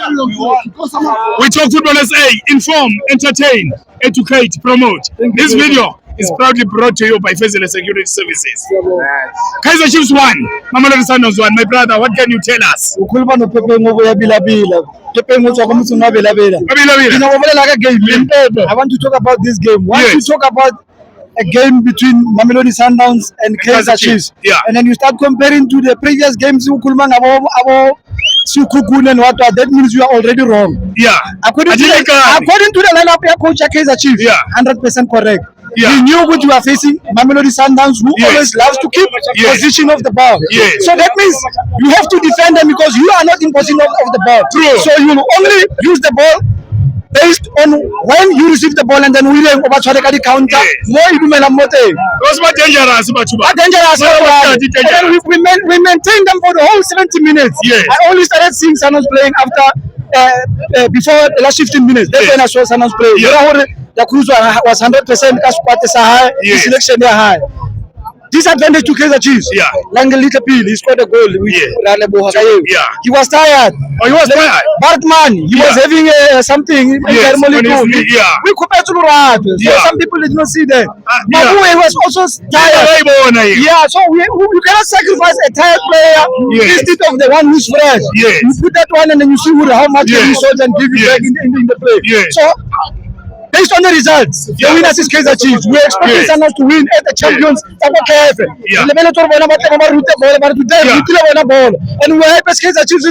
We talk football SA, inform, entertain, educate, promote. This video is proudly brought to you by Fezile Security Services. Kaizer Chiefs won, Mamelodi Sundowns won. My brother, what can you tell us? Ukhuluma noPepe ngoku yabilabila. Pepe ngoku kwamuthi ngabelabela. I want to talk about this game. Once you talk about a game between Mamelodi Sundowns and Kaizer Chiefs, and then you start comparing to the previous games, ukhuluma ngabo Sukukun and what, that means you are already wrong. According to the lineup of coach Kaizer Chiefs, 100% correct. We knew what you are facing, Mamelodi Sundowns, who always loves to keep position of the ball. So that means you have to defend them because you are not in position of the ball. So you will only use the ball based on when you receive the ball and then William Obachwale the counter. Because what dangerous, we maintained them for the whole 70 minutes. I only started seeing Sundowns playing after before the last 15 minutes. That's when I saw Sundowns play. The cruise was 100%. The selection they high. Disadvantage to Kaizer Chiefs. Langelita Peel, he scored a goal. He was tired. Oh, he was tired. Bartman, he was having something. We compared to Murat. So some people did not see that. Mabue was also tired. So you cannot sacrifice a tired player instead of the one who's fresh. You put that one and then you see how much he sold and give you back in the play. So based on the results, the winners is Kaizer Chiefs. We expect Sundowns to win at the champions. And we are Kaizer Chiefs.